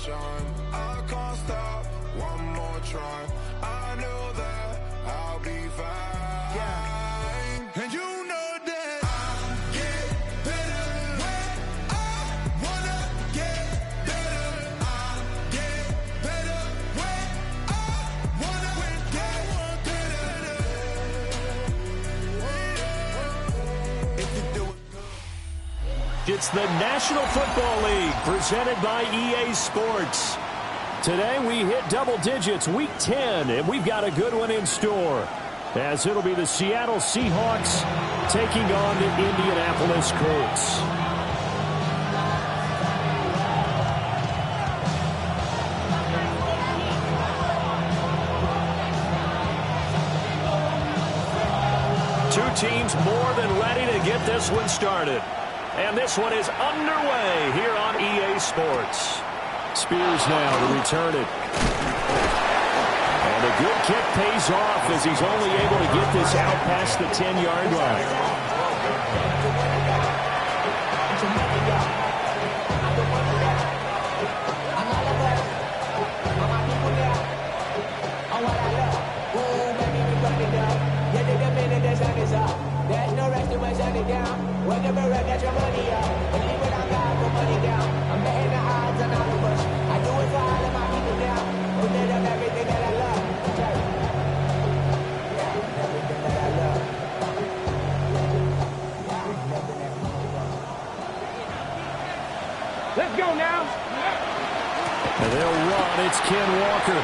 shine. I can't stop, one more try. I know that I'll be fine. Yeah. And you know that I get better when I wanna get better. I get better when I wanna get better. If you do it good. It's the National Football League presented by EA Sports. Today we hit double digits, week 10, and we've got a good one in store, as it'll be the Seattle Seahawks taking on the Indianapolis Colts. Two teams more than ready to get this one started. And this one is underway here on EA Sports. Spears now to return it. And a good kick pays off as he's only able to get this out past the 10-yard line. There's no rest to my shut it down. Work every rep, get your money up. Believe it, I got the money down. I'm betting the odds and all the push. I do it for all of my people now. Who did up everything that I love. Yeah, everything that I love. Let's go now. And they'll run. It's Ken Walker.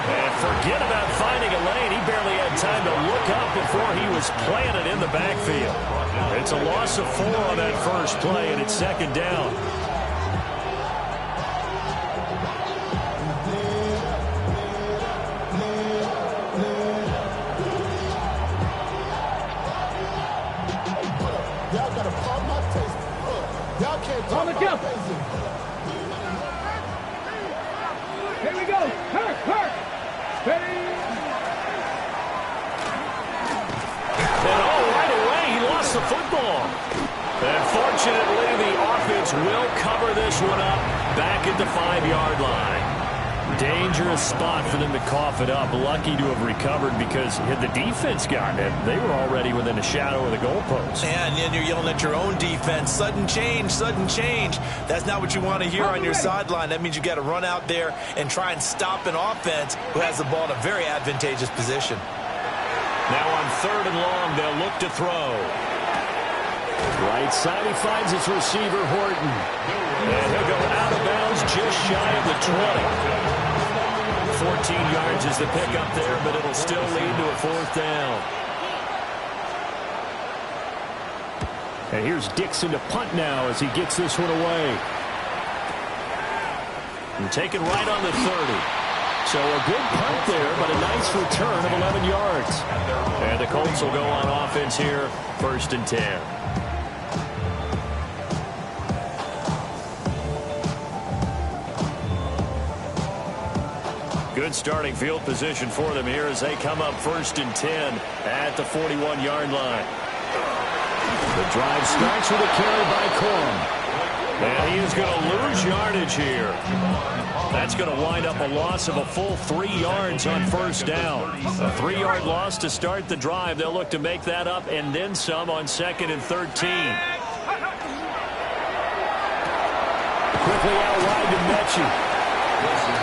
And forget about finding a lane. He barely had time to look up before he was planted in the backfield. It's a loss of 4 on that first play, and it's second down. Y'all got to pop my taste. Y'all can't talk about basic. Here we go. Hurt. And right away, he lost the football. And fortunately, the offense will cover this one up back at the 5-yard line. Dangerous spot for them to cough it up. Lucky to have recovered because had the defense gotten it, they were already within a shadow of the goalpost. And then you're yelling at your own defense. Sudden change, sudden change. That's not what you want to hear on your sideline. That means you got to run out there and try and stop an offense who has the ball in a very advantageous position. Now on 3rd and long, they'll look to throw. Right side, he finds his receiver, Horton. And he'll go out of bounds just shy of the 20. 14 yards is the pickup there, but it'll still lead to a 4th down. And here's Dixon to punt now as he gets this one away. And taken right on the 30. So a good punt there, but a nice return of 11 yards. And the Colts will go on offense here, 1st and 10. Good starting field position for them here as they come up 1st and 10 at the 41-yard line. The drive starts with a carry by Corum. And he is going to lose yardage here. That's going to wind up a loss of a full 3 yards on 1st down. A 3-yard loss to start the drive. They'll look to make that up and then some on 2nd and 13. Quickly out wide to Mechie.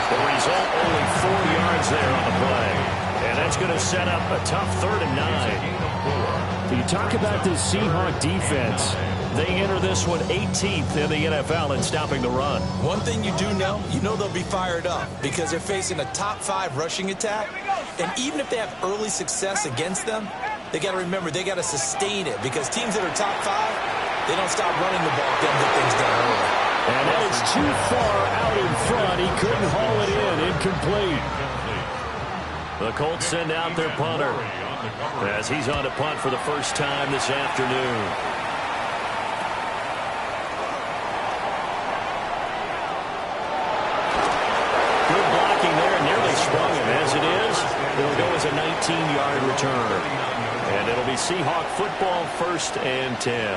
The result, only 4 yards there on the play. And that's going to set up a tough 3rd and 9. You talk about this Seahawk defense. They enter this one 18th in the NFL in stopping the run. One thing you do know, they'll be fired up because they're facing a top 5 rushing attack. And even if they have early success against them, they got to remember they got to sustain it because teams that are top 5, they don't stop running the ball if they don't get things done early. And that is too far out in front. He couldn't haul it in. Incomplete. The Colts send out their punter as he's on to punt for the first time this afternoon. Good blocking there. Nearly sprung him. As it is, it'll go as a 19-yard return. And it'll be Seahawk football, 1st and 10.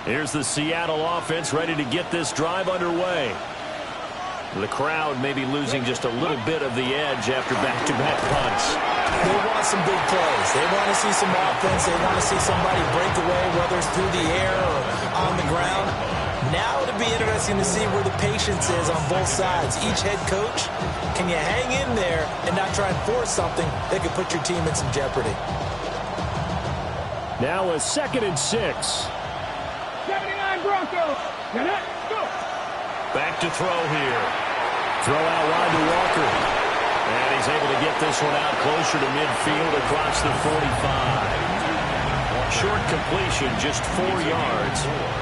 Here's the Seattle offense ready to get this drive underway. The crowd may be losing just a little bit of the edge after back-to-back punts. They want some big plays. They want to see some offense. They want to see somebody break away, whether it's through the air or on the ground. Now it'll be interesting to see where the patience is on both sides. Each head coach, can you hang in there and not try and force something that could put your team in some jeopardy? Now a 2nd and 6. 79 Broncos. Go. Back to throw here. Throw out wide to Walker. And he's able to get this one out closer to midfield across the 45. Short completion, just 4 yards.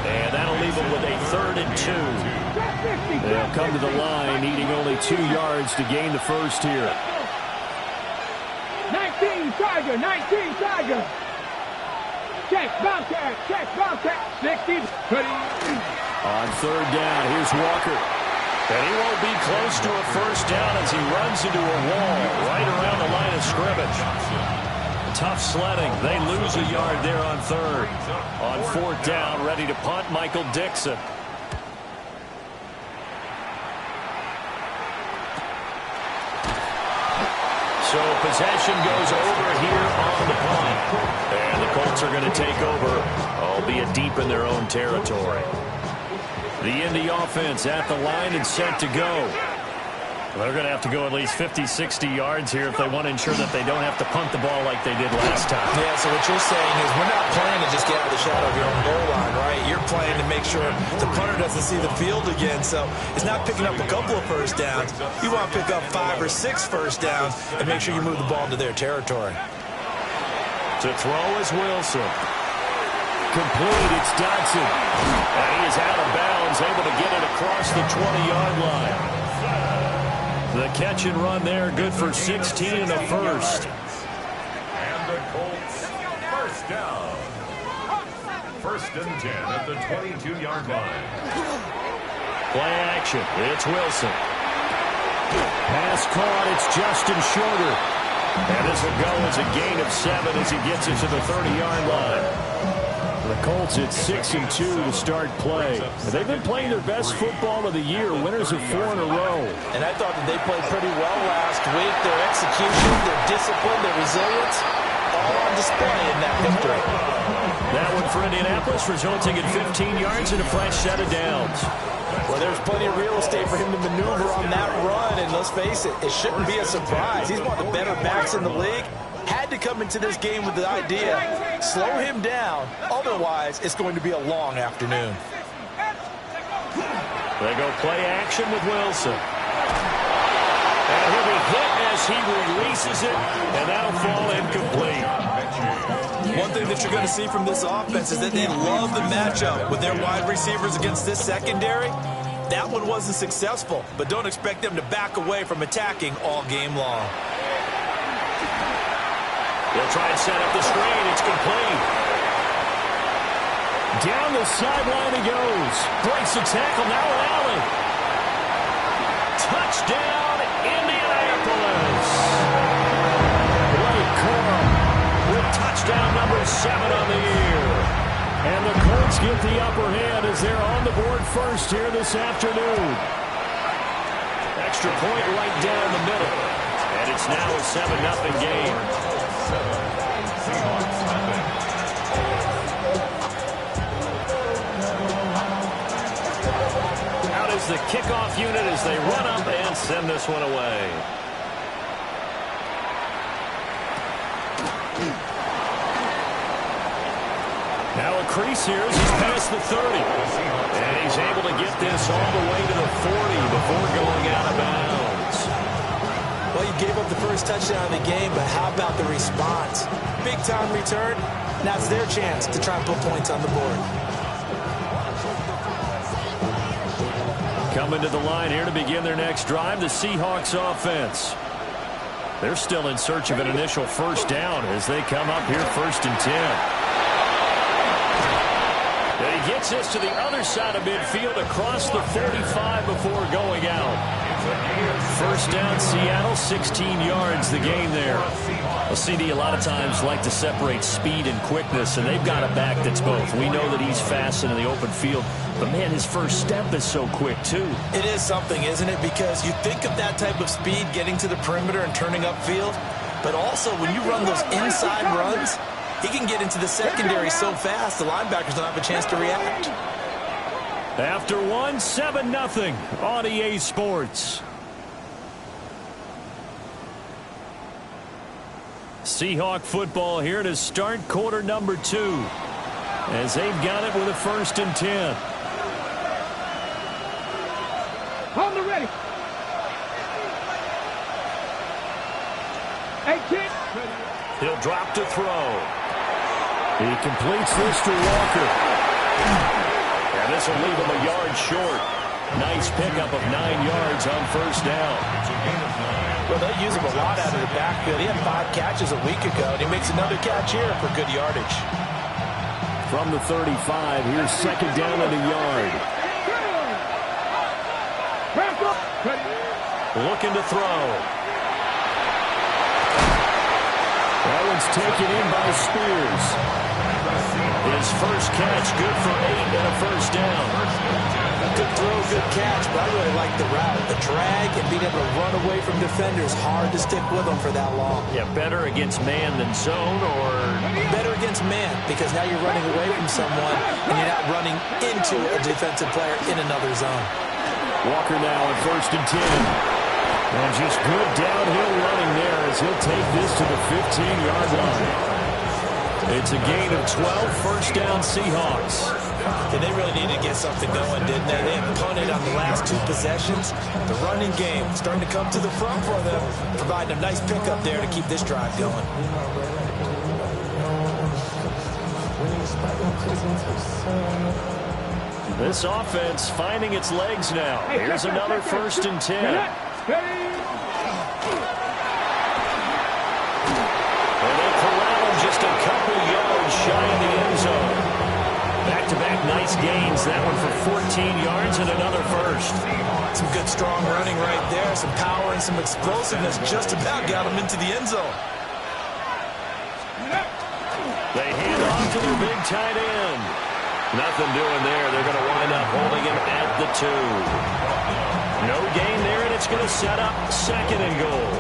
And that'll leave them with a 3rd and 2. They'll come to the line, needing only 2 yards to gain the first here. 19 Tiger. Check, Bobcat. 60. On 3rd down, here's Walker. And he won't be close to a first down as he runs into a wall right around the line of scrimmage. Tough sledding. They lose a yard there on 3rd. On 4th down, ready to punt, Michael Dixon. So possession goes over here on the punt. And the Colts are going to take over, albeit deep in their own territory. The Indy offense at the line and set to go. They're going to have to go at least 50, 60 yards here if they want to ensure that they don't have to punt the ball like they did last time. Yeah, so what you're saying is we're not playing to just get out of the shadow of your own goal line, right? You're playing to make sure the punter doesn't see the field again. So it's not picking up a couple of first downs. You want to pick up 5 or 6 first downs and make sure you move the ball into their territory. To throw is Wilson. Complete, it's Dodson. And he is out of bounds, able to get it across the 20-yard line. The catch and run there, good for 16 and a first. And the Colts, first down. 1st and 10 at the 22-yard line. Play action, it's Wilson. Pass caught, it's Justin Shorter. And this will go as a gain of 7 as he gets it to the 30-yard line. The Colts at 6-2 to start play. They've been playing their best football of the year, winners of 4 in a row. And I thought that they played pretty well last week. Their execution, their discipline, their resilience, all on display in that victory. That one for Indianapolis, resulting in 15 yards and a fresh set of downs. Well, there's plenty of real estate for him to maneuver on that run, and let's face it, it shouldn't be a surprise. He's one of the better backs in the league. Had to come into this game with the idea, slow him down, otherwise it's going to be a long afternoon. They go play action with Wilson. And he'll be hit as he releases it, and that'll fall incomplete. One thing that you're going to see from this offense is that they love the matchup with their wide receivers against this secondary. That one wasn't successful, but don't expect them to back away from attacking all game long. They'll try and set up the screen. It's complete. Down the sideline he goes. Breaks the tackle. Now an alley. Touchdown, Indianapolis. Blake Corum with touchdown number 7 on the year. And the Colts get the upper hand as they're on the board first here this afternoon. Extra point right down the middle. And it's now a 7-0 game. Out is the kickoff unit as they run up and send this one away. Now a crease here as he's past the 30. And he's able to get this all the way to the 40 before going out of bounds. Well, you gave up the first touchdown of the game, but how about the response? Big-time return. Now it's their chance to try and put points on the board. Coming to the line here to begin their next drive, the Seahawks offense. They're still in search of an initial first down as they come up here 1st and 10. And he gets this to the other side of midfield across the 45 before going out. First down, Seattle, 16 yards the game there. Well, CD, a lot of times like to separate speed and quickness, and they've got a back that's both. We know that he's fast in the open field, but, man, his first step is so quick, too. It is something, isn't it? Because you think of that type of speed getting to the perimeter and turning upfield, but also when you run those inside runs, he can get into the secondary so fast the linebackers don't have a chance to react. After one, 7-0 on EA Sports. Seahawk football here to start quarter number 2 as they've got it with a 1st and 10. On the ready. 18. He'll drop to throw. He completes this to Walker. And this will leave him a yard short. Nice pickup of 9 yards on 1st down. Well, they use him a lot out of the backfield. He had 5 catches a week ago, and he makes another catch here for good yardage. From the 35, here's 2nd down and a yard. Looking to throw. That one's taken in by Spears. His first catch, good for 8 and a 1st down. Good throw, good catch, but I really like the route. The drag and being able to run away from defenders, hard to stick with them for that long. Yeah, better against man than zone, or? Better against man, because now you're running away from someone and you're not running into a defensive player in another zone. Walker now at 1st and 10. And just good downhill running there as he'll take this to the 15-yard line. It's a gain of 12, 1st down Seahawks. And they really needed to get something going, didn't they? They had punted on the last 2 possessions. The running game starting to come to the front for them, providing a nice pickup there to keep this drive going. This offense finding its legs now. Here's another 1st and 10. And they corral him just a couple yards shy of the end zone. Back-to-back nice gains. That one for 14 yards and another 1st. Some good strong running right there. Some power and some explosiveness just about got him into the end zone. They hand off to their big tight end. Nothing doing there. They're going to wind up holding him at the 2. No gain there, and it's going to set up 2nd and goal.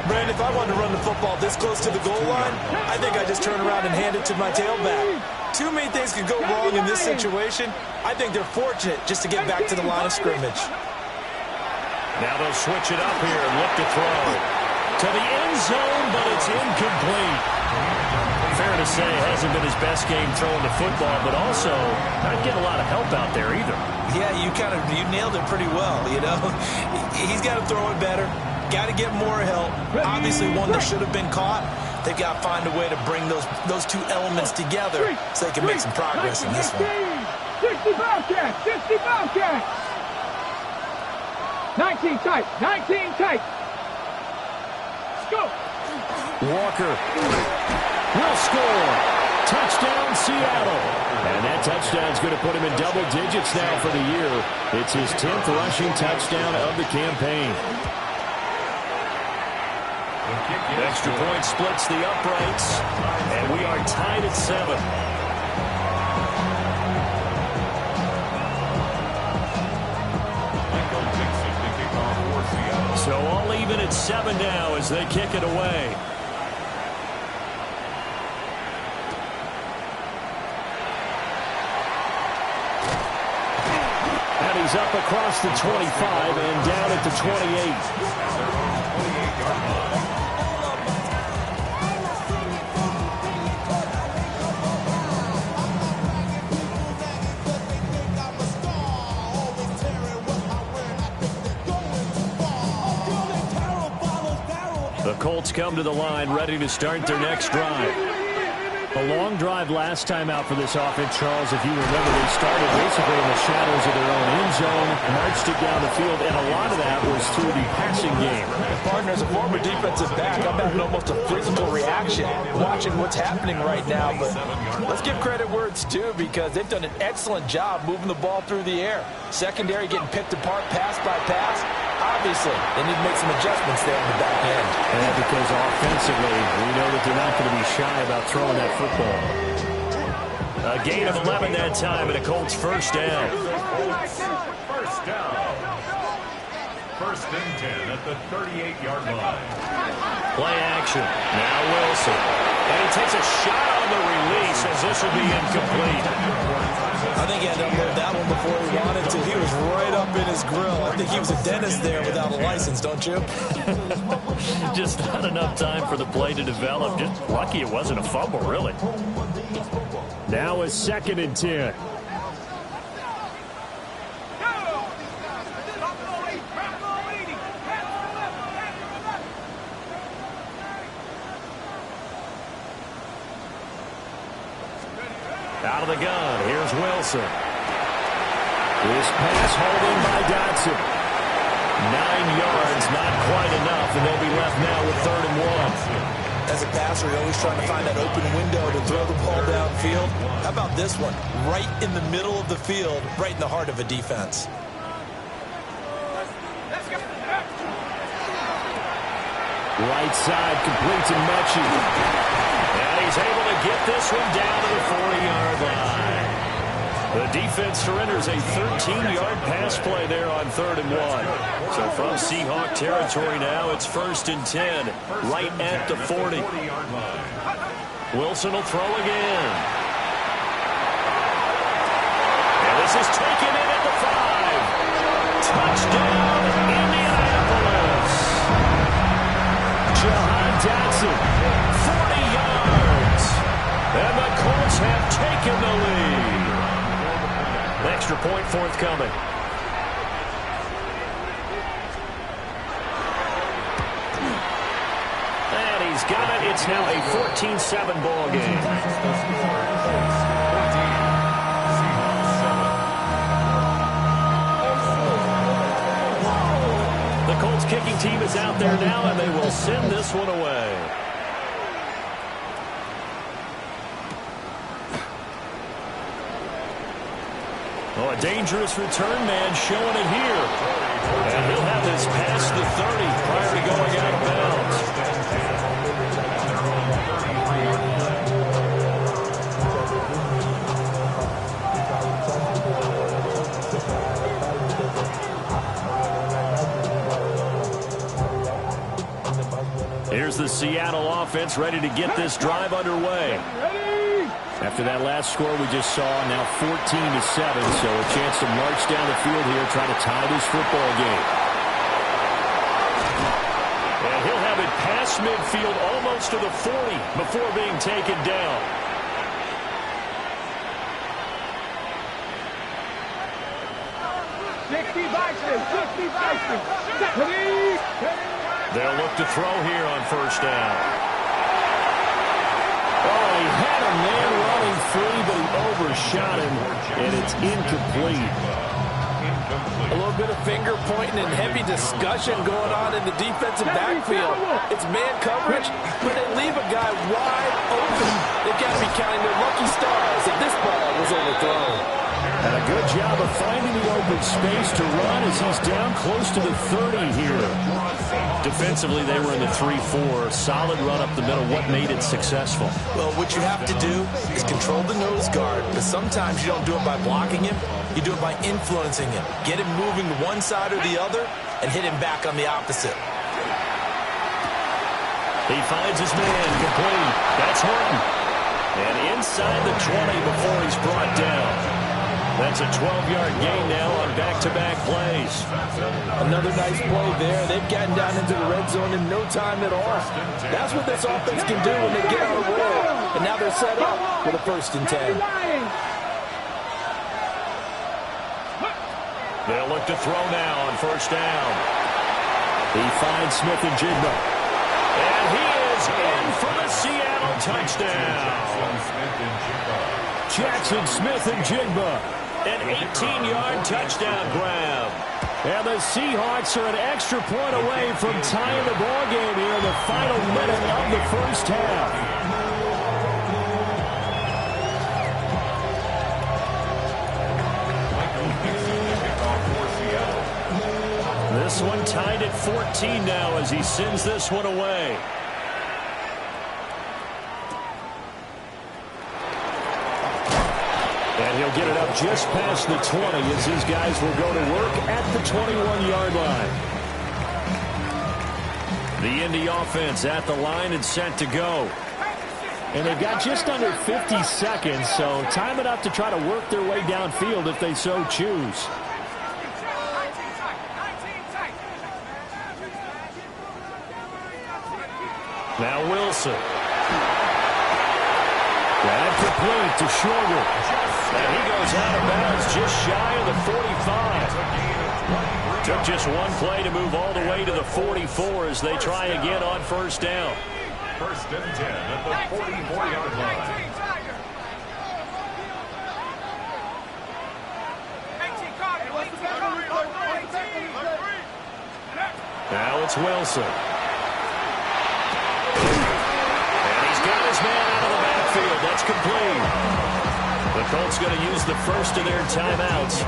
Brandon, if I wanted to run the football this close to the goal line, I think I just turn around and hand it to my tailback. Too many things could go wrong in this situation. I think they're fortunate just to get back to the line of scrimmage. Now they'll switch it up here and look to throw. To the end zone, but it's incomplete. Fair to say, hasn't been his best game throwing the football, but also not getting a lot of help out there either. Yeah, you nailed it pretty well, you know. He's got to throw it better. Got to get more help. Obviously, one that should have been caught. They've got to find a way to bring those 2 elements together so they can make some progress in this one. 65 catch, 65 catch. 19 tight, 19 tight. Let's go. Walker will score. Touchdown, Seattle. And that touchdown's going to put him in double digits now for the year. It's his 10th rushing touchdown of the campaign. Extra point splits the uprights, and we are tied at 7. So all even at 7 now as they kick it away. And he's up across the 25 and down at the 28. The Colts come to the line ready to start their next drive. A long drive last time out for this offense, Charles. If you remember, they started basically in the shadows of their own end zone, marched it down the field, and a lot of that was through the passing game. Partner, as a former defensive back, I'm having almost a physical reaction watching what's happening right now. But let's give credit where it's due, because they've done an excellent job moving the ball through the air. Secondary getting picked apart pass by pass. Obviously, they need to make some adjustments there in the back end. And because offensively, we know that they're not going to be shy about throwing that football. A gain of 11 that time, and a Colts first down. First down. First and 10 at the 38-yard line. Play action. Now Wilson. And he takes a shot on the release as this will be incomplete. I think he had to unload that one before he wanted to. He was right up in his grill. I think he was a dentist there without a license, don't you? Just not enough time for the play to develop. Just lucky it wasn't a fumble, really. Now it's 2nd and 10. Out of the gun, here's Wilson. This pass holding by Dotson. 9 yards, not quite enough, and they'll be left now with 3rd and 1. As a passer, you're always trying to find that open window to throw the ball downfield. How about this one? Right in the middle of the field, right in the heart of a defense. Right side, complete to Mechie. And he's able to get this one down to the 40-yard line. The defense surrenders a 13-yard pass play there on 3rd and 1. So from Seahawk territory now, it's 1st and 10, right at the 40. Wilson will throw again. And this is taken in at the 5. Touchdown, Indianapolis. Jahan Dotson, 40 yards. And the Colts have taken the lead. Extra point forthcoming. And he's got it. It's now a 14-7 ball game. The Colts kicking team is out there now, and they will send this one away. Oh, a dangerous return man showing it here. And he'll have this past the 30 prior to going out of bounds. Here's the Seattle offense ready to get this drive underway. After that last score we just saw, now 14-7, so a chance to march down the field here, try to tie this football game. And he'll have it past midfield, almost to the 40, before being taken down. They'll look to throw here on 1st down. Oh, he had a man running free, but he overshot him, and it's incomplete. A little bit of finger pointing and heavy discussion going on in the defensive backfield. It's man coverage, but they leave a guy wide open. They've got to be counting their lucky stars if this ball was overthrown. And a good job of finding the open space to run as he's down close to the 30 here. Defensively, they were in the 3-4. Solid run up the middle. What made it successful? Well, what you have to do is control the nose guard, but sometimes you don't do it by blocking him. You do it by influencing him. Get him moving to one side or the other and hit him back on the opposite. He finds his man complete. That's Horton. And inside the 20 before he's brought down. That's a 12-yard gain now on back-to-back plays. Another nice play there. They've gotten down into the red zone in no time at all. That's what this offense can do when they get on a roll. And now they're set up for the 1st and 10. They'll look to throw now on 1st down. He finds Smith and Jigba. And he is in for the Seattle touchdown. Jackson Smith and Jigba. An 18-yard touchdown grab. And the Seahawks are an extra point away from tying the ball game here in the final minute of the first half. This one tied at 14 now as he sends this one away. And he'll get it up just past the 20 as these guys will go to work at the 21-yard line. The Indy offense at the line and set to go. And they've got just under 50 seconds, so time enough to try to work their way downfield if they so choose. Now Wilson. And complete to Shorter. And he goes out of bounds just shy of the 45. Took just one play to move all the way to the 44 as they try again on first down. First and 10 at the 44-yard line. Now it's Wilson. And he's got his man out of the backfield. That's complete. The Colts going to use the first of their timeouts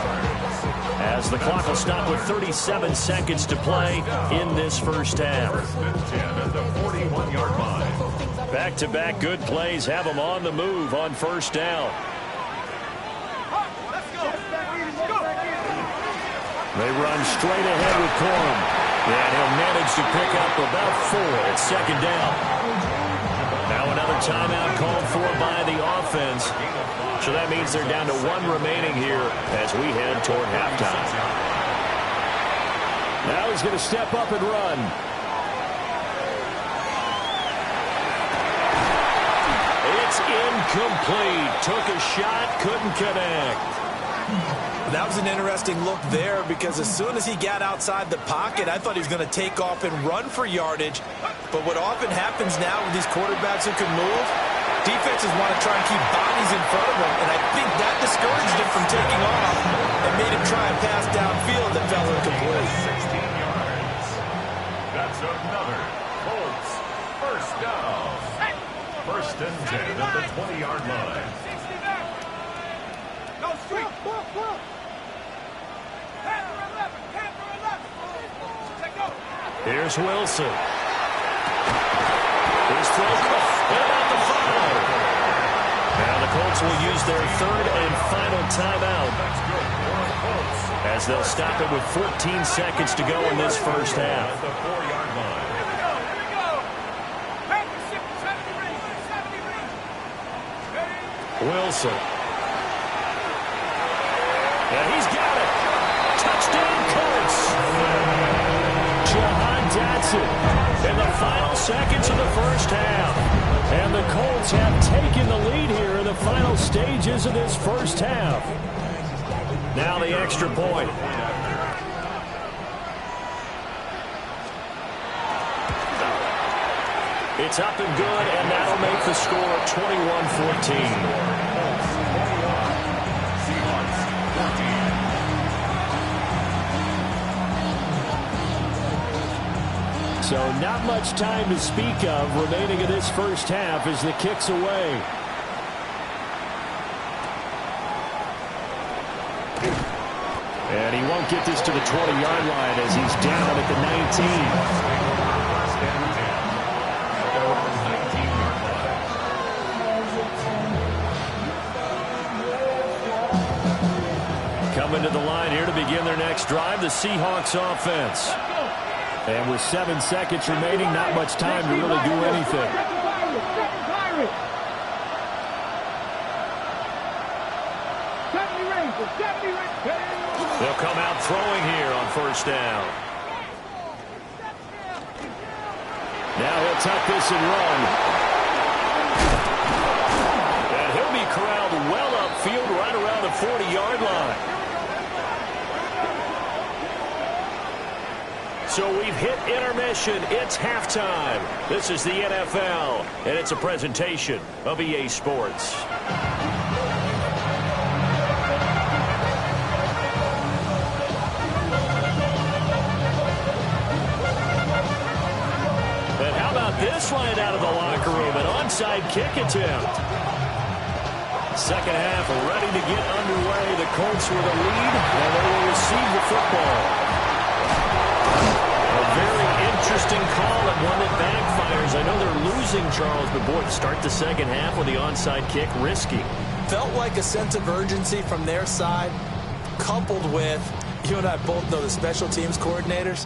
as the clock will stop with 37 seconds to play in this first half. First and 10 at the 41-yard line. Back-to-back good plays have them on the move on first down. They run straight ahead with Corum. And he'll manage to pick up about 4 at second down. Now another timeout called for by the offense. So that means they're down to 1 remaining here as we head toward halftime. Now he's going to step up and run. It's incomplete. Took a shot, couldn't connect. That was an interesting look there because as soon as he got outside the pocket, I thought he was going to take off and run for yardage. But what often happens now with these quarterbacks who can move, defenses want to try and keep bodies in front of them, and I think that discouraged him from taking off and made him try and pass downfield that fell incomplete. 16 yards. That's another Colts first down. First and 10 at the 20-yard line. Here's Wilson. His throw caught at the 5. Now the Colts will use their third and final timeout as they'll stop it with 14 seconds to go in this first half. At the 4-yard line. Wilson. And he's got it. Touchdown Colts. Jahan Dotson in the final seconds of the first half. And the Colts have taken the lead here in the final stages of this first half. Now the extra point. It's up and good, and that'll make the score 21-14. So not much time to speak of remaining in this first half as the kick's away. And he won't get this to the 20-yard line as he's down at the 19. Coming to the line here to begin their next drive, the Seahawks offense. And with 7 seconds remaining, not much time to really do anything. They'll come out throwing here on first down. Now he'll tuck this and run. And he'll be corralled well upfield right around the 40-yard line. So we've hit intermission. It's halftime. This is the NFL, and it's a presentation of EA Sports. And how about this line out of the locker room? An onside kick attempt. Second half ready to get underway. The Colts with a lead, and they will receive the football. A very interesting call and one that backfires. I know they're losing, Charles, but boy, to start the second half with the onside kick, risky. Felt like a sense of urgency from their side, coupled with, you and I both know the special teams coordinators,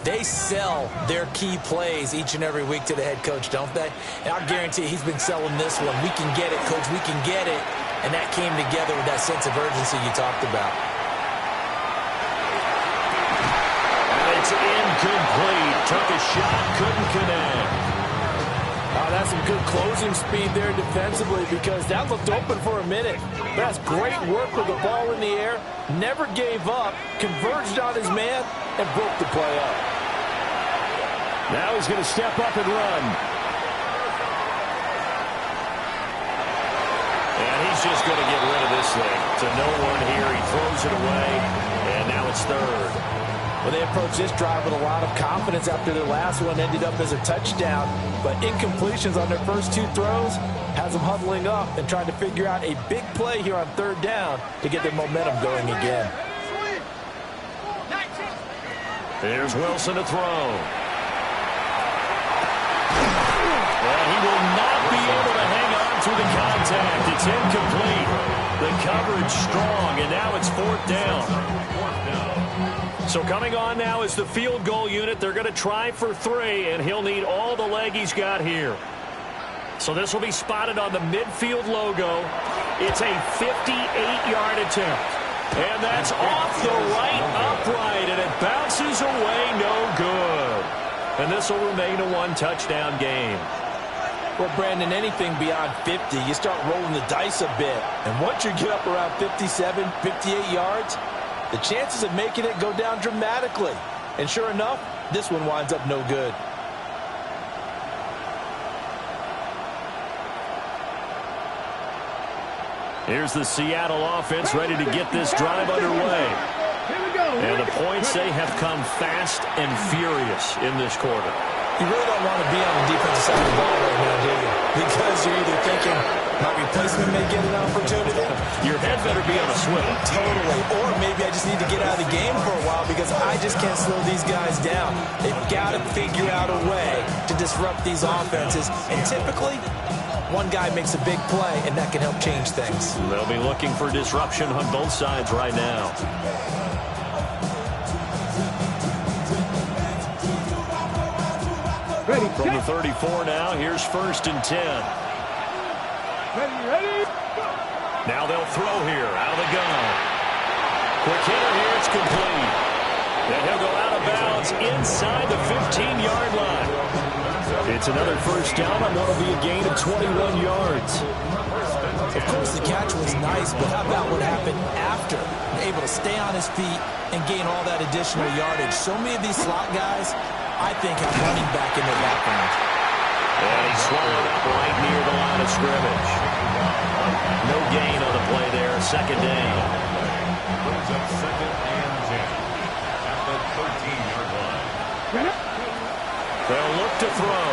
they sell their key plays each and every week to the head coach, don't they? And I guarantee he's been selling this one. We can get it, coach, we can get it. And that came together with that sense of urgency you talked about. And it's incomplete. Took a shot, couldn't connect. That's some good closing speed there defensively because that looked open for a minute. That's great work with the ball in the air. Never gave up, converged on his man, and broke the play up. Now he's going to step up and run. And he's just going to get rid of this thing. To no one here. He throws it away, and now it's third. Well, they approached this drive with a lot of confidence after their last one ended up as a touchdown. But incompletions on their first two throws has them huddling up and trying to figure out a big play here on third down to get their momentum going again. Here's Wilson to throw. And he will not be able to hang on through the contact. It's incomplete. The coverage strong, and now it's fourth down. So coming on now is the field goal unit. They're going to try for 3, and he'll need all the leg he's got here. So this will be spotted on the midfield logo. It's a 58-yard attempt. And that's off the right upright, and it bounces away, no good. And this will remain a one-touchdown game. Well, Brandon, anything beyond 50, you start rolling the dice a bit. And once you get up around 57, 58 yards, the chances of making it go down dramatically. And sure enough, this one winds up no good. Here's the Seattle offense ready to get this drive underway. And the points, they have come fast and furious in this quarter. You really don't want to be on the defensive side of the ball right now, do you? Because you're either thinking, my replacement may get an opportunity. Your head better be on a swivel. Totally. Or maybe I just need to get out of the game for a while because I just can't slow these guys down. They've got to figure out a way to disrupt these offenses. And typically, one guy makes a big play, and that can help change things. They'll be looking for disruption on both sides right now. Ready, From the 34 now, here's 1st and 10. ready. Now they'll throw here out of the gun. Quick hitter here, it's complete. And he'll go out of bounds inside the 15-yard line. It's another first down on what will be a gain of 21 yards. Of course, the catch was nice, but how about what happened after? Able to stay on his feet and gain all that additional yardage. So many of these slot guys, I think, have running back in their background. And he swallowed up right near the line of scrimmage. No gain on the play there, second down. Brings up 2nd and 10 at the 13-yard line. They'll look to throw.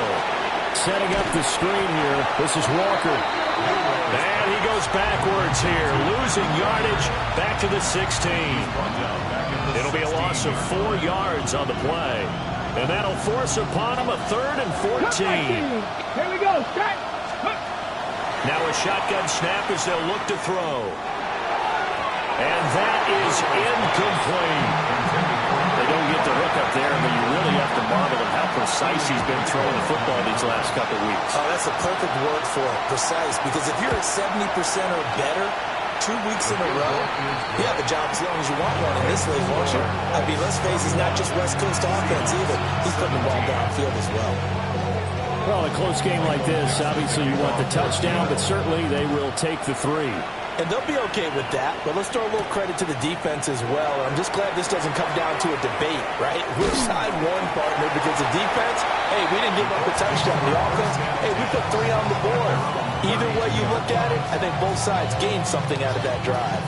Setting up the screen here. This is Walker. And he goes backwards here, losing yardage back to the 16. It'll be a loss of 4 yards on the play. And that'll force upon him a 3rd and 14. Here we go. Start. Now a shotgun snap as they'll look to throw. And that is incomplete. They don't get the hook up there, but you really have to marvel at how precise he's been throwing the football these last couple weeks. Oh, that's a perfect word for it, precise. Because if you're at 70% or better 2 weeks in a row, you have a job as long as you want one in this league, won't you? I mean, let's face it, it's not just West Coast offense either. He's putting the ball downfield as well. Well, a close game like this, obviously you want the touchdown, but certainly they will take the 3. And they'll be okay with that, but let's throw a little credit to the defense as well. I'm just glad this doesn't come down to a debate, right? Which side won, partner? Because the defense, hey, we didn't give up a touchdown. The offense, hey, we put 3 on the board. Either way you look at it, I think both sides gained something out of that drive.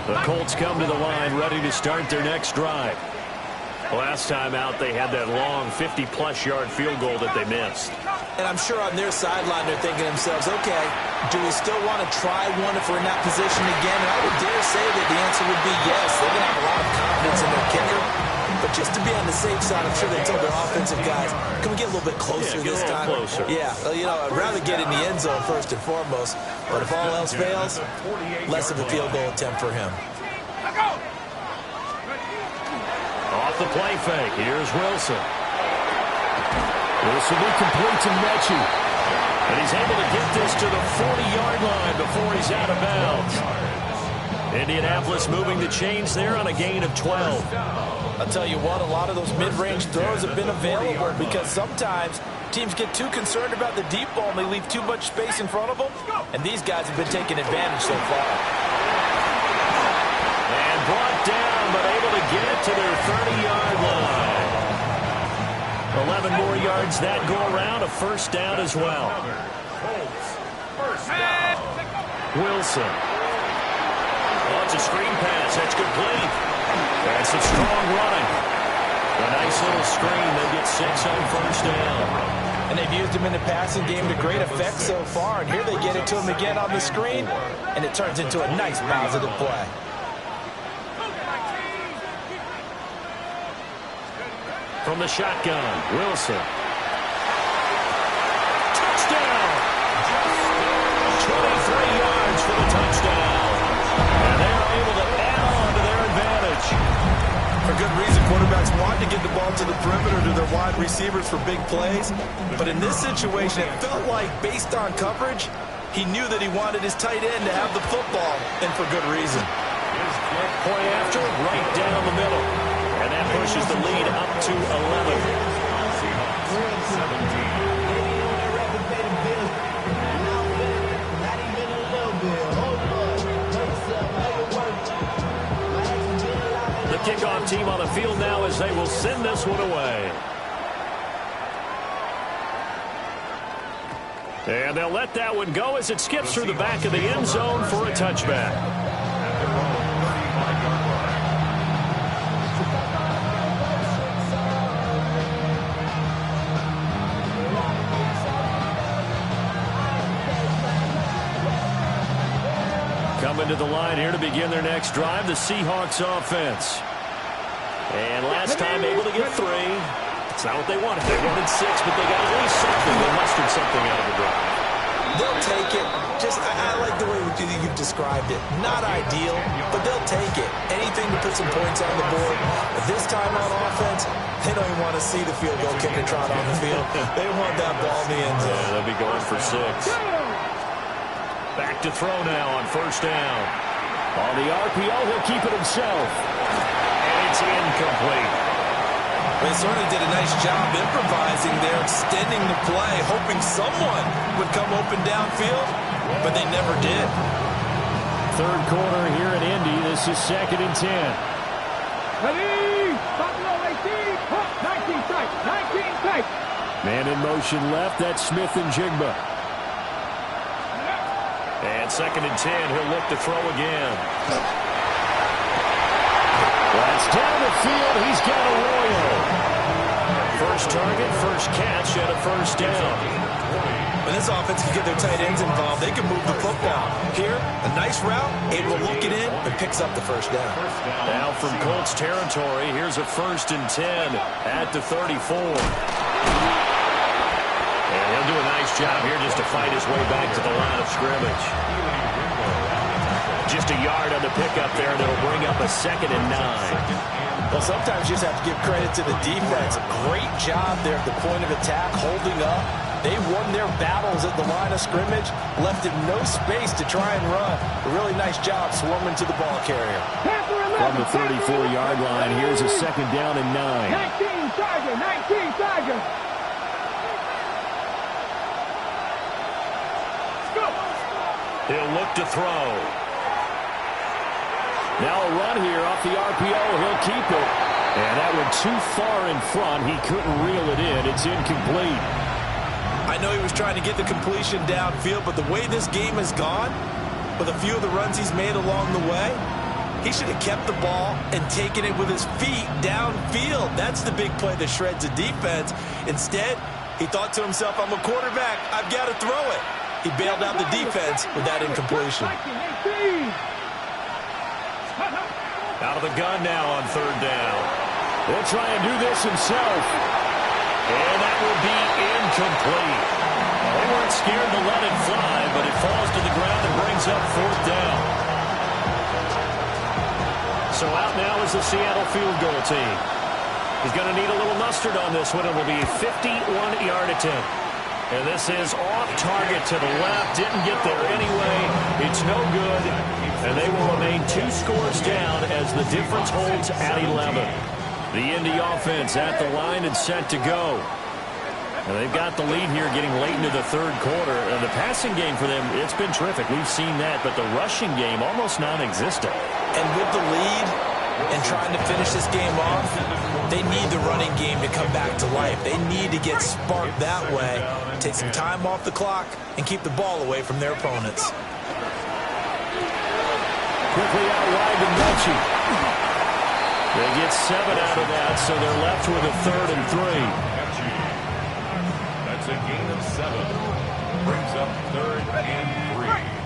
The Colts come to the line ready to start their next drive. Last time out, they had that long 50-plus yard field goal that they missed. And I'm sure on their sideline they're thinking to themselves, okay, do we still want to try one if we're in that position again? And I would dare say that the answer would be yes. They're going to have a lot of confidence in their kicker. But just to be on the safe side, I'm sure they told their offensive guys, can we get a little bit closer this time? Closer. Yeah, you know, I'd rather get in the end zone first and foremost. But if all else fails, less of a field goal attempt for him. Off the play fake, here's Wilson. This will be complete to Mechie. And he's able to get this to the 40-yard line before he's out of bounds. Indianapolis moving the chains there on a gain of 12. I'll tell you what, a lot of those mid-range throws have been available because sometimes teams get too concerned about the deep ball and they leave too much space in front of them. And these guys have been taking advantage so far. And brought down, but able to get it to their 30-yard line. 11 more yards that go around, a first down as well. Wilson. Oh, it's a screen pass. That's complete. That's a strong running. A nice little screen. They get 6 on first down. And they've used him in the passing game to great effect so far. And here they get it to him again on the screen. And it turns into a nice positive play. From the shotgun, Wilson. Touchdown! 23 yards for the touchdown. And they're able to add on to their advantage. For good reason, quarterbacks want to get the ball to the perimeter to their wide receivers for big plays. But in this situation, it felt like, based on coverage, he knew that he wanted his tight end to have the football, and for good reason. Point after, right down the middle. And that pushes the lead up to 11. The kickoff team on the field now as they will send this one away. And they'll let that one go as it skips through the back of the end zone for a touchback. Coming to the line here to begin their next drive, the Seahawks offense. And last time able to get 3. It's not what they wanted. They wanted 6, but they got at least something. They mustered something out of the drive. They'll take it. I like the way you've described it. Not ideal, but they'll take it. Anything to put some points on the board. But this time on offense, they don't even want to see the field goal kicker trot on the field. They want that ball in the end zone. Yeah, they'll be going for 6. Back to throw now on first down. On the RPO, he'll keep it himself. And it's incomplete. They certainly did a nice job improvising there, extending the play, hoping someone would come open downfield, but they never did. Third quarter here in Indy. This is 2nd and 10. Ready? Buffalo 18, 19 tight, 19 tight. Man in motion left. That's Smith and Jigba. And 2nd and 10. He'll look to throw again. That's down the field. He's got a Royal. First target, first catch, and a first down. When this offense can get their tight ends involved, they can move the football. Here, a nice route, able to look it in, and picks up the first down. Now from Colts territory, here's a 1st and 10 at the 34. And he'll do a nice job here just to fight his way back to the line of scrimmage. Just a yard on the pickup there, and it'll bring up a 2nd and 9. Well, sometimes you just have to give credit to the defense. Great job there at the point of attack, holding up. They won their battles at the line of scrimmage, left him no space to try and run. A really nice job swarming to the ball carrier. From the 34-yard line, here's a 2nd down and 9. 19 Tiger, 19 Tiger. He'll look to throw. Now a run here off the RPO. He'll keep it. And that went too far in front. He couldn't reel it in. It's incomplete. I know he was trying to get the completion downfield, but the way this game has gone, with a few of the runs he's made along the way, he should have kept the ball and taken it with his feet downfield. That's the big play that shreds a defense. Instead, he thought to himself, I'm a quarterback. I've got to throw it. He bailed out the defense with that incompletion. Out of the gun now on third down. He'll try and do this himself. And that will be incomplete. They weren't scared to let it fly, but it falls to the ground and brings up fourth down. So out now is the Seattle field goal team. He's going to need a little mustard on this one. It will be a 51-yard attempt. And this is off target to the left. Didn't get there anyway. It's no good. And they will remain 2 scores down as the difference holds at 11. The Indy offense at the line and set to go. And they've got the lead here getting late into the third quarter. And the passing game for them, it's been terrific. We've seen that. But the rushing game, almost non-existent. And with the lead and trying to finish this game off, they need the running game to come back to life. They need to get sparked that way, take some time off the clock, and keep the ball away from their opponents. Quickly out wide to Melchi. They get 7 out of that, so they're left with a 3rd and 3. That's a gain of 7. Brings up 3rd and 3.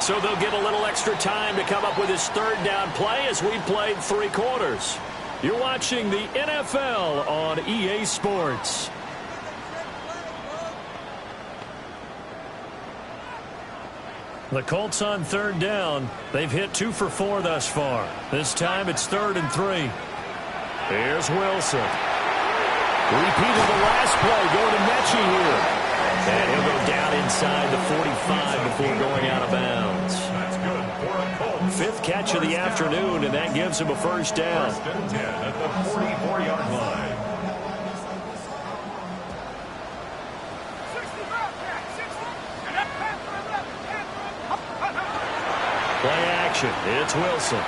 So they'll get a little extra time to come up with his third down play as we played 3 quarters. You're watching the NFL on EA Sports. The Colts on third down. They've hit 2 for 4 thus far. This time it's 3rd and 3. Here's Wilson. Repeated the last play. Going to Mechie here. And he'll go down inside the 45 before going out of bounds. That's good for a Colts. 5th catch of the afternoon, and that gives him a first down. 1st and 10 at the 44-yard line. Play action. It's Wilson.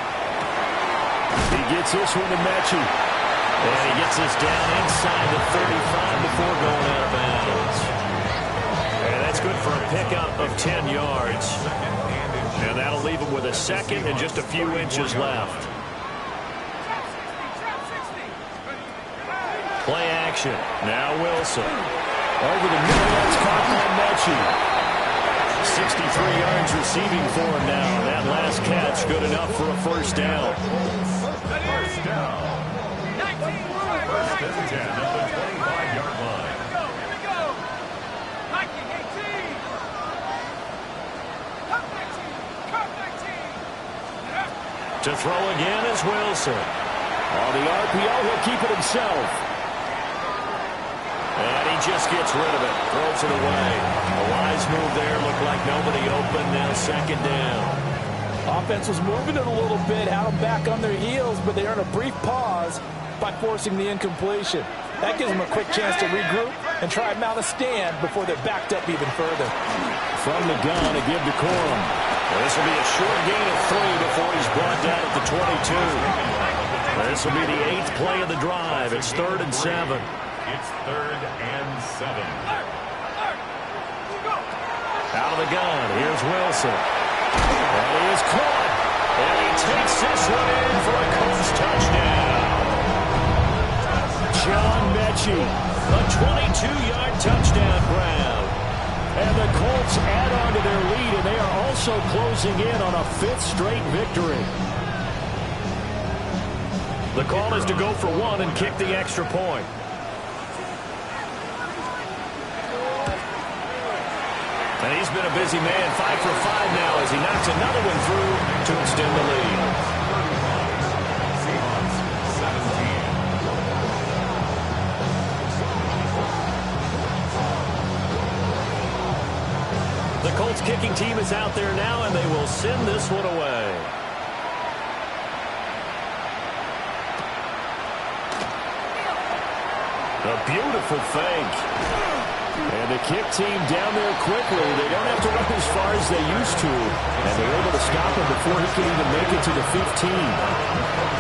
He gets this one to Mechie. And he gets this down inside the 35 before going out of bounds. And that's good for a pickup of 10 yards. And that'll leave him with a 2nd and just a few inches left. Play action. Now Wilson. Over the middle, that's caught by Mechie. 63 yards receiving for him now. That last catch good enough for a first down. First down. 1st and 10 at the 25-yard line. To throw again is Wilson. On the RPO, he'll keep it himself. And he just gets rid of it. Throws it away. A wise move there. Looked like nobody open. Now 2nd down. Offense was moving it a little bit, had them back on their heels, but they earned a brief pause by forcing the incompletion. That gives them a quick chance to regroup and try and mount a stand before they're backed up even further. From the gun, a give to Corum. Well, this will be a short gain of 3 before he's brought down at the 22. This will be the 8th play of the drive. It's 3rd and 7. It's 3rd and 7. Out of the gun, here's Wilson. And he is caught. And he takes this one in for a Colts touchdown. John Mechie, a 22-yard touchdown grab. And the Colts add on to their lead, and they are also closing in on a 5th straight victory. The call is to go for 1 and kick the extra point. And he's been a busy man, 5 for 5 now as he knocks another one through to extend the lead. Seahawks 17. The Colts kicking team is out there now, and they will send this one away. A beautiful fake. And the kick team down there quickly. They don't have to run as far as they used to. And they're able to stop him before he can even make it to the 15.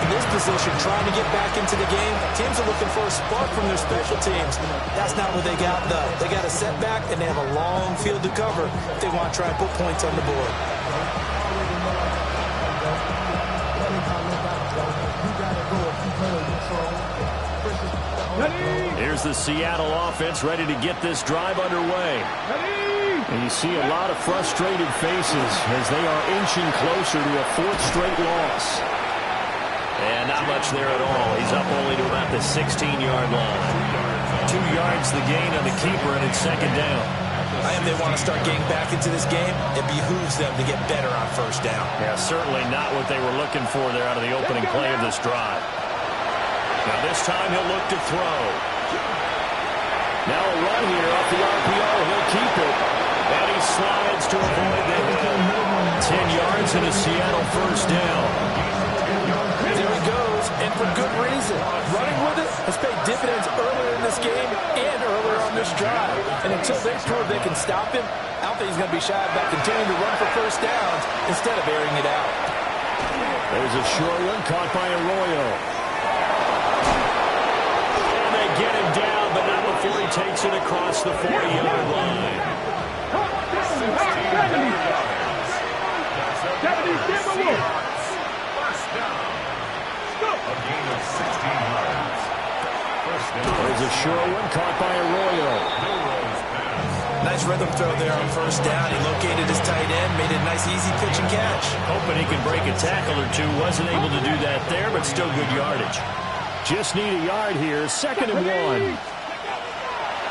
In this position, trying to get back into the game, teams are looking for a spark from their special teams. That's not what they got, though. They got a setback, and they have a long field to cover if they want to try and put points on the board. Here's the Seattle offense ready to get this drive underway. And you see a lot of frustrated faces as they are inching closer to a fourth straight loss. And not much there at all. He's up only to about the 16-yard line. 2 yards the gain on the keeper, and it's second down. If they want to start getting back into this game, it behooves them to get better on first down. Yeah, certainly not what they were looking for there out of the opening play of this drive. Now this time he'll look to throw. Now a run here off the RPO. He'll keep it. And he slides to avoid the hit. 10 yards and a Seattle first down. There he goes, and for good reason. Running with it has paid dividends earlier in this game and earlier on this drive. And until they prove they can stop him, I don't think he's going to be shy about continuing to run for first downs instead of airing it out. There's a short one caught by Arroyo. And they get him down, but not before he takes it across the 40-yard line. 70. There's a short one caught by Arroyo. Nice rhythm throw there on first down. He located his tight end, made it a nice easy pitch and catch. Hoping he can break a tackle or two. Wasn't able to do that there, but still good yardage. Just need a yard here. 2nd and 1.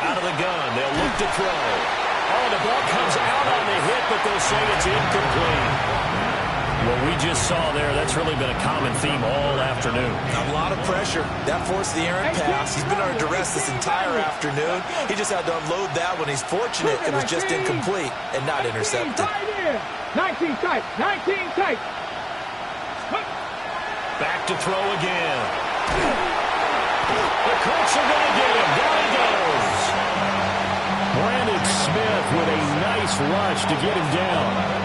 Out of the gun. They'll look to throw. Oh, the ball comes out on the hit, but they'll say it's incomplete. What we just saw there, that's really been a common theme all afternoon. A lot of pressure. That forced the errant pass. He's been under duress this entire afternoon. He just had to unload that one. He's fortunate it was just incomplete and not intercepted. 19 tight. 19 tight. Back to throw again. The Colts are going to get him. Down he goes. Brandon Smith with a nice rush to get him down.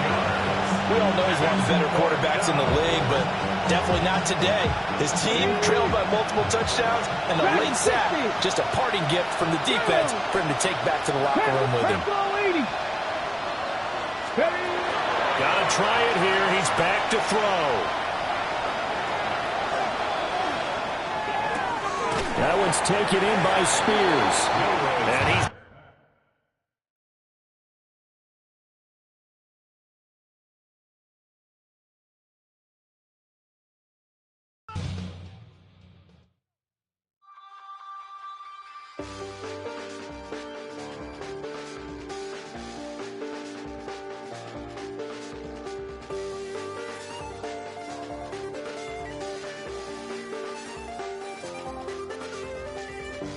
We all know he's one of the better quarterbacks in the league, but definitely not today. His team trailed by multiple touchdowns, and a late sack, just a parting gift from the defense for him to take back to the locker room with him. Gotta try it here. He's back to throw. That one's taken in by Spears. And he's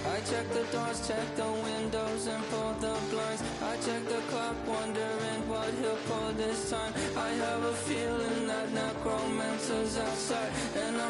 I check the doors, check the windows, and pull the blinds. I check the clock, wondering what he'll pull this time. I have a feeling that necromancer's outside, and